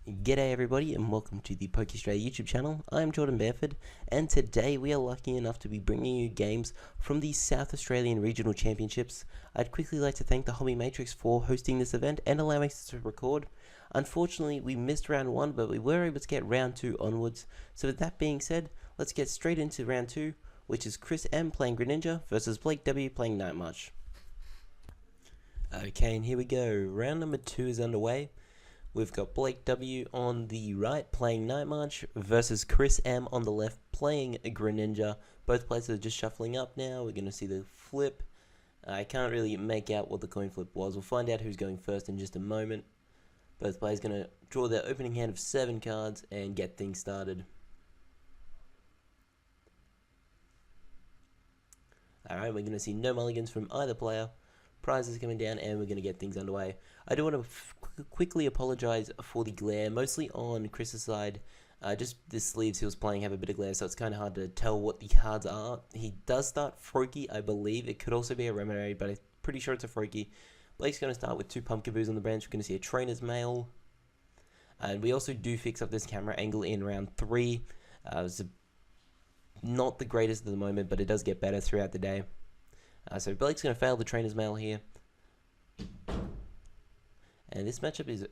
G'day everybody and welcome to the PokeAustralia YouTube channel. I'm Jordan Barefoot and today we are lucky enough to be bringing you games from the South Australian Regional Championships. I'd quickly like to thank the Hobby Matrix for hosting this event and allowing us to record. Unfortunately we missed round 1 but we were able to get round 2 onwards. So with that being said, let's get straight into round 2, which is Chris M playing Greninja versus Blake W playing Night March. Okay, and here we go. Round number 2 is underway. We've got Blake W on the right playing Night March versus Chris M on the left playing Greninja. Both players are just shuffling up now. We're going to see the flip. I can't really make out what the coin flip was. We'll find out who's going first in just a moment. Both players going to draw their opening hand of 7 cards and get things started. Alright, we're going to see no mulligans from either player. Prizes coming down and we're going to get things underway. I do want to quickly apologize for the glare, mostly on Chris's side. Just the sleeves he was playing have a bit of glare, so it's kind of hard to tell what the cards are. He does start Froakie, I believe. It could also be a Remoraid, but I'm pretty sure it's a Froakie. Blake's going to start with 2 Pumpkaboos on the bench. We're going to see a Trainer's Mail. And we also do fix up this camera angle in round 3. It's not the greatest at the moment, but it does get better throughout the day. So Blake's going to fail the Trainer's Mail here. And this matchup is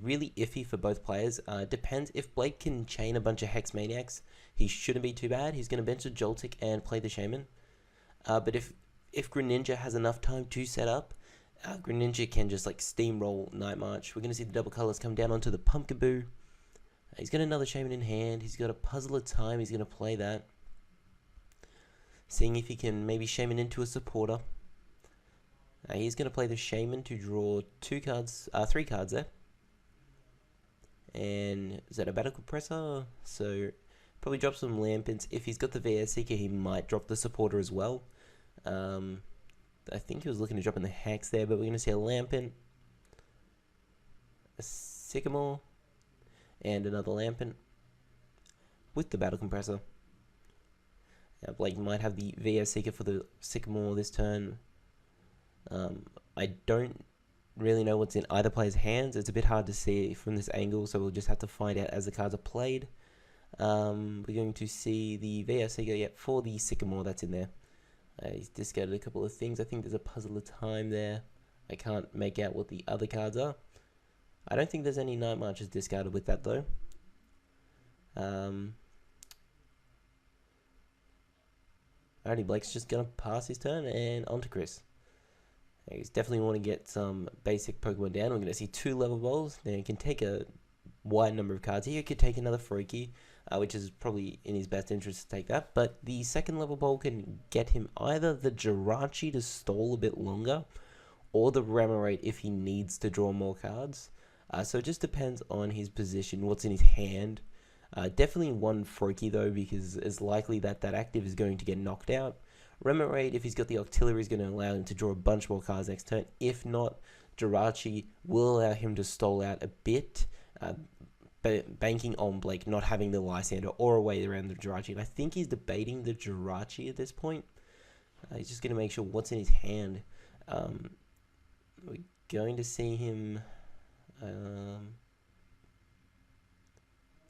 really iffy for both players. It depends. If Blake can chain a bunch of Hex Maniacs, he shouldn't be too bad. He's going to bench a Joltik and play the Shaman. But if Greninja has enough time to set up, Greninja can just like steamroll Night March. We're going to see the double colors come down onto the Pumpkaboo. He's got another Shaman in hand. He's got a Puzzle of Time. He's going to play that. Seeing if he can maybe Shaman into a supporter. He's going to play the Shaman to draw 3 cards there. And is that a Battle Compressor? So probably drop some Lampents. If he's got the VS Seeker, he might drop the supporter as well. I think he was looking to drop in the Hex there, but we're going to see a Lampent, a Sycamore, and another Lampent with the Battle Compressor. Blake might have the VS Seeker for the Sycamore this turn. I don't really know what's in either player's hands. It's a bit hard to see from this angle, so we'll just have to find out as the cards are played. We're going to see the VS Seeker for the Sycamore that's in there. He's discarded a couple of things. I think there's a Puzzle of Time there. I can't make out what the other cards are. I don't think there's any Night Marches discarded with that though. Alrighty, Blake's just going to pass his turn and on to Chris. He's definitely want to get some basic Pokemon down. We're going to see 2 level balls. Now he can take a wide number of cards here. He could take another Froakie, which is probably in his best interest to take that. But the second level ball can get him either the Jirachi to stall a bit longer, or the Remoraid if he needs to draw more cards. So it just depends on his position, what's in his hand. Definitely one Froakie though, because it's likely that that active is going to get knocked out. Remoraid, if he's got the Octillery, is going to allow him to draw a bunch more cards next turn. If not, Jirachi will allow him to stall out a bit, banking on Blake not having the Lysander or a way around the Jirachi. And I think he's debating the Jirachi at this point. He's just going to make sure what's in his hand. We're going to see him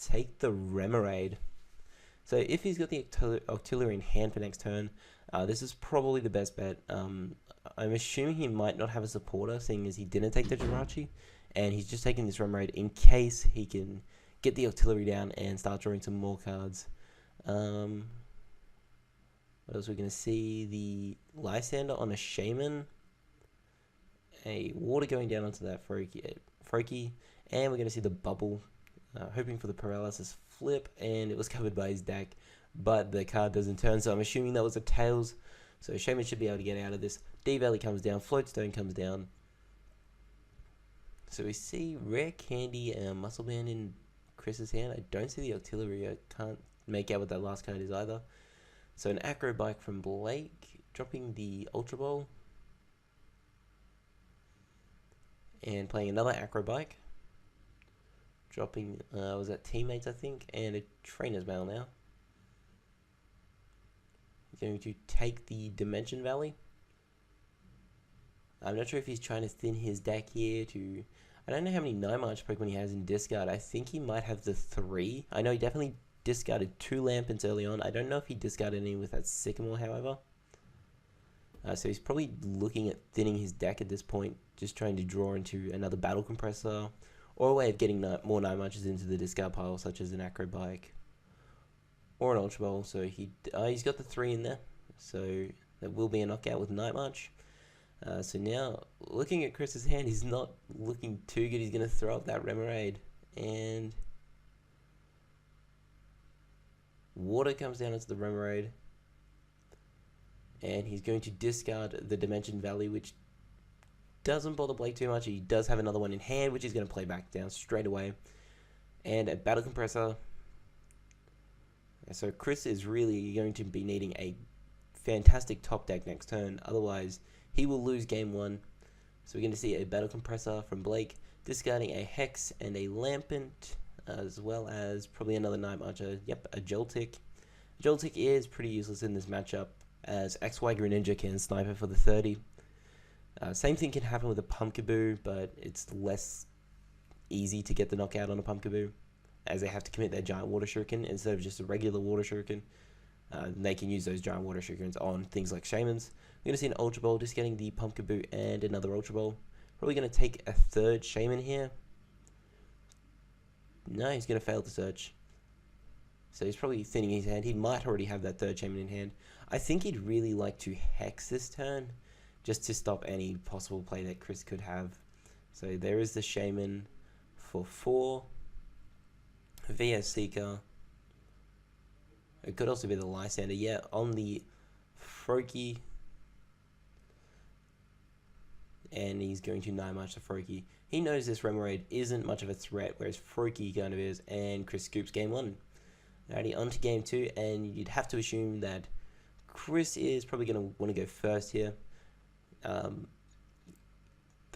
take the Remoraid. So if he's got the Octillery in hand for next turn, this is probably the best bet. I'm assuming he might not have a supporter, seeing as he didn't take the Jirachi, and he's just taking this Remoraid in case he can get the Octillery down and start drawing some more cards. What else are we going to see? The Lysander on a Shaman, a Water going down onto that Froakie, and we're going to see the Bubble. Hoping for the Paralysis flip, and it was covered by his deck, but the card doesn't turn, so I'm assuming that was a Tails. So Shaman should be able to get out of this. D-Valley comes down, Floatstone comes down. So we see Rare Candy and Muscle Band in Chris's hand. I don't see the Octillery. I can't make out what that last card is either. So an Acro Bike from Blake, dropping the Ultra Ball, and playing another Acro Bike. Dropping, was that Teammates, I think, and a Trainer's Mail now. He's going to take the Dimension Valley. I'm not sure if he's trying to thin his deck here to I don't know how many Night March Pokemon he has in discard. I think he might have the 3. I know he definitely discarded 2 Lampents early on. I don't know if he discarded any with that Sycamore, however. So he's probably looking at thinning his deck at this point, just trying to draw into another Battle Compressor, or a way of getting more Night Marches into the discard pile, such as an Acro Bike or an Ultra Ball. So he's got the 3 in there, so that will be a knockout with Night March. So now, looking at Chris's hand, he's not looking too good. He's going to throw up that Remoraid, and Water comes down into the Remoraid, and he's going to discard the Dimension Valley, which doesn't bother Blake too much. He does have another one in hand, which he's going to play back down straight away, and a Battle Compressor. So Chris is really going to be needing a fantastic top deck next turn, otherwise he will lose game 1. So we're going to see a Battle Compressor from Blake, discarding a Hex and a Lampent, as well as probably another Night Marcher. Yep, a Joltik. Joltik is pretty useless in this matchup, as XY Greninja can Sniper for the 30. Same thing can happen with a Pumpkaboo, but it's less easy to get the knockout on a Pumpkaboo, as they have to commit their Giant Water Shuriken instead of just a regular Water Shuriken. They can use those Giant Water Shurikens on things like Shaymins. We're going to see an Ultra Ball, just getting the Pumpkaboo and another Ultra Ball. Probably going to take a 3rd Shaymin here. No, he's going to fail to search. So he's probably thinning his hand. He might already have that 3rd Shaymin in hand. I think he'd really like to Hex this turn, just to stop any possible play that Chris could have. So there is the Shaymin for 4. VS Seeker. It could also be the Lysander. Yeah, on the Froakie. And he's going to Night March the Froakie. He knows this Remoraid isn't much of a threat, whereas Froakie kind of is, and Chris scoops game 1. Alrighty, on to game 2, and you'd have to assume that Chris is probably going to want to go first here. The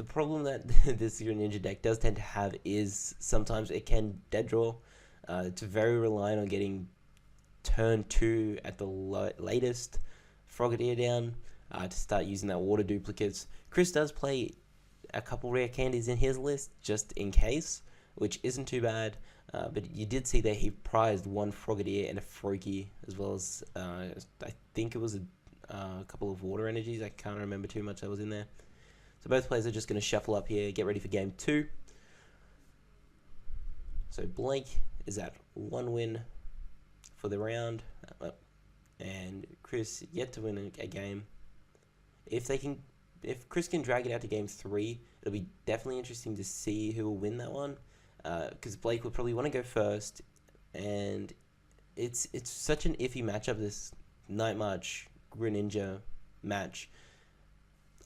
problem that this Greninja deck does tend to have is sometimes it can dead draw. It's very reliant on getting turn 2 at the latest Frogadier down to start using that water duplicates. Chris does play a couple rare candies in his list just in case, which isn't too bad. But you did see that he prized 1 Frogadier and a Froakie, as well as I think it was a couple of water energies. I can't remember too much that was in there. So both players are just going to shuffle up here, get ready for game 2. So Blake is at 1 win for the round, and Chris yet to win a game. If Chris can drag it out to game 3, it'll be definitely interesting to see who will win that one. Because Blake would probably want to go first, and it's such an iffy matchup, this Night March Greninja match.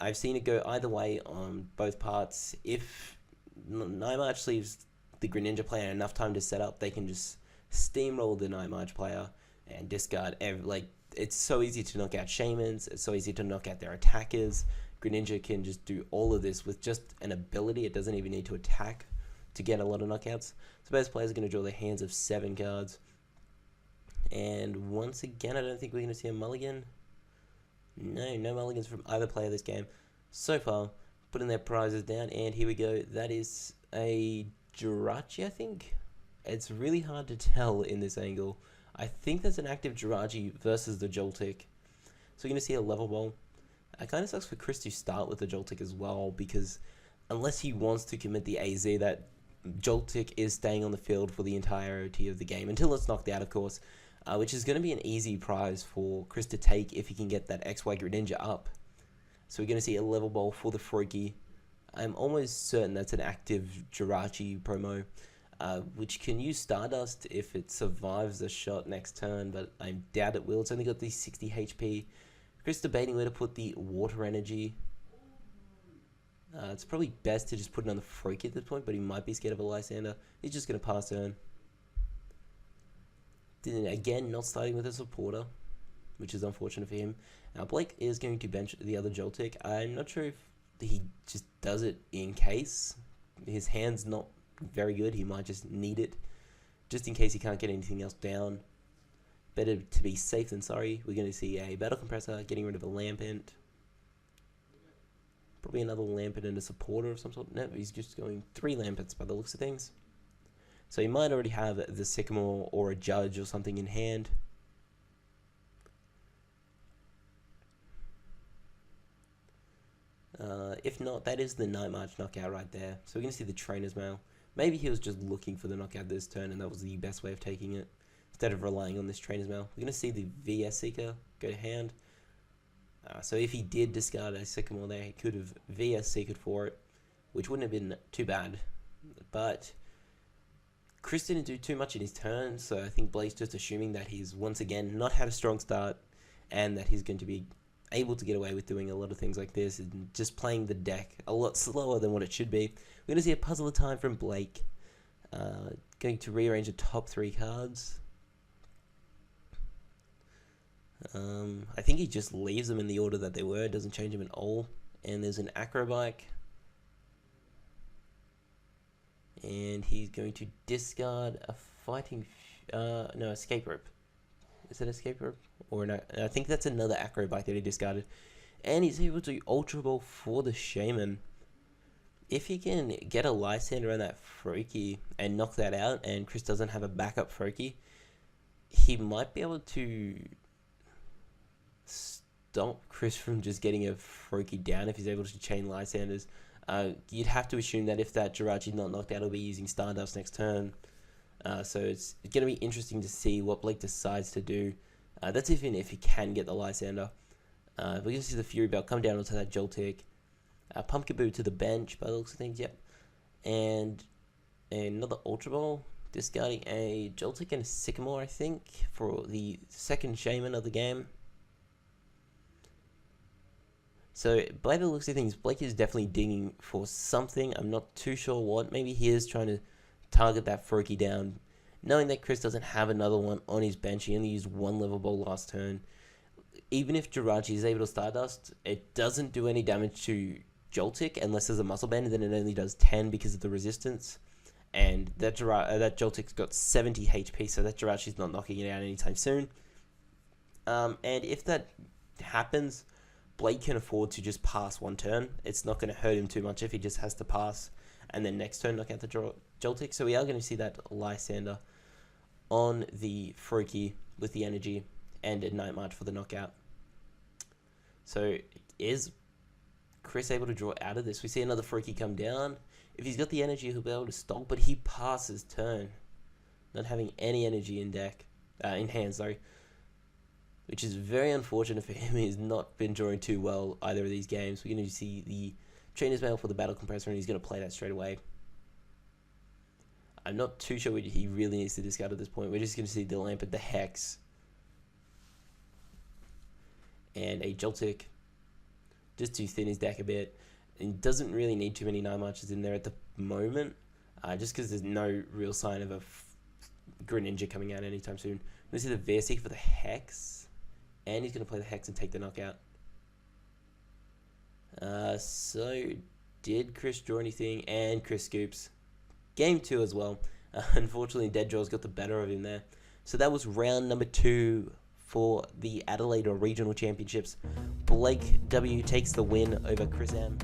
I've seen it go either way on both parts. If Night March leaves the Greninja player enough time to set up, they can just steamroll the Night March player and discard it's so easy to knock out Shaymins, it's so easy to knock out their attackers. Greninja can just do all of this with just an ability. It doesn't even need to attack to get a lot of knockouts. So both players are going to draw their hands of 7 cards. And once again, I don't think we're going to see a mulligan. No mulligans from either player this game. So far, putting their prizes down, and here we go. That is a Jirachi, I think. It's really hard to tell in this angle. I think there's an active Jirachi versus the Joltik. So we're going to see a level ball. It kind of sucks for Chris to start with the Joltik as well, because unless he wants to commit the AZ, that Joltik is staying on the field for the entirety of the game, until it's knocked out, of course, which is going to be an easy prize for Chris to take if he can get that XY Greninja up. So we're going to see a level ball for the Froakie. I'm almost certain that's an active Jirachi promo, which can use Stardust if it survives the shot next turn, but I doubt it will. It's only got the 60 HP. Chris debating where to put the water energy. It's probably best to just put it on the Froakie at this point, but he might be scared of a Lysander. He's just going to pass turn. Again, not starting with a supporter, which is unfortunate for him. Now, Blake is going to bench the other Joltik. I'm not sure if he just does it in case. His hand's not very good. He might just need it, just in case he can't get anything else down. Better to be safe than sorry. We're going to see a Battle Compressor getting rid of a Lampent. Probably another Lampert and a supporter of some sort. No, he's just going 3 Lamperts by the looks of things. So he might already have the Sycamore or a Judge or something in hand. If not, that is the Night March knockout right there. So we're going to see the Trainer's Mail. Maybe he was just looking for the knockout this turn and that was the best way of taking it, instead of relying on this Trainer's Mail. We're going to see the VS Seeker go to hand. So if he did discard a Sycamore there, he could have VS Seekered for it, which wouldn't have been too bad. But Chris didn't do too much in his turn, so I think Blake's just assuming that he's once again not had a strong start and that he's going to be able to get away with doing a lot of things like this and just playing the deck a lot slower than what it should be. We're going to see a Puzzle of Time from Blake. Going to rearrange the top 3 cards. I think he just leaves them in the order that they were, doesn't change them at all. And there's an Acrobike. And he's going to discard a Fighting... no, Escape Rope. Is it Escape Rope? Or no, I think that's another Acrobike that he discarded. And he's able to Ultra Ball for the Shaman. If he can get a Lysander on that Froakie and knock that out, and Chris doesn't have a backup Froakie, he might be able to stop Chris from just getting a Froakie down if he's able to chain Lysanders. You'd have to assume that if that Jirachi's not knocked out, he'll be using Stardust next turn. So it's going to be interesting to see what Blake decides to do. That's even if he can get the Lysander. We're going to see the Fury Belt come down onto that Joltik. Pumpkaboo to the bench by the looks of things, yep. And another Ultra Ball, discarding a Joltik and a Sycamore, I think, for the second Shaman of the game. So, by the looks of things, Blake is definitely digging for something. I'm not too sure what. Maybe he is trying to target that Froakie down. Knowing that Chris doesn't have another one on his bench, he only used 1 level ball last turn. Even if Jirachi is able to Stardust, it doesn't do any damage to Joltik unless there's a Muscle Band, and then it only does 10 because of the resistance. And that Joltik's got 70 HP, so that Jirachi's not knocking it out anytime soon. And if that happens, Blake can afford to just pass 1 turn. It's not going to hurt him too much if he just has to pass and then next turn knock out the Joltik. So we are going to see that Lysander on the Froakie with the energy and a Night March for the knockout. So is Chris able to draw out of this? We see another Froakie come down. If he's got the energy, he'll be able to stop, but he passes turn, not having any energy in deck, in hand, sorry. Which is very unfortunate for him. He's not been drawing too well either of these games. We're going to see the Trainer's Mail for the Battle Compressor, and he's going to play that straight away. I'm not too sure what he really needs to discard at this point. We're just going to see the Lampert, the Hex, and a Joltik, just to thin his deck a bit. And doesn't really need too many Night Marches in there at the moment, just because there's no real sign of a Greninja coming out anytime soon. We're going to see the Versik for the Hex, and he's going to play the Hex and take the knockout. So, did Chris draw anything? And Chris scoops. Game 2 as well. Unfortunately, Dead Draw's got the better of him there. So that was round number 2 for the Adelaide Regional Championships. Blake W takes the win over Chris M.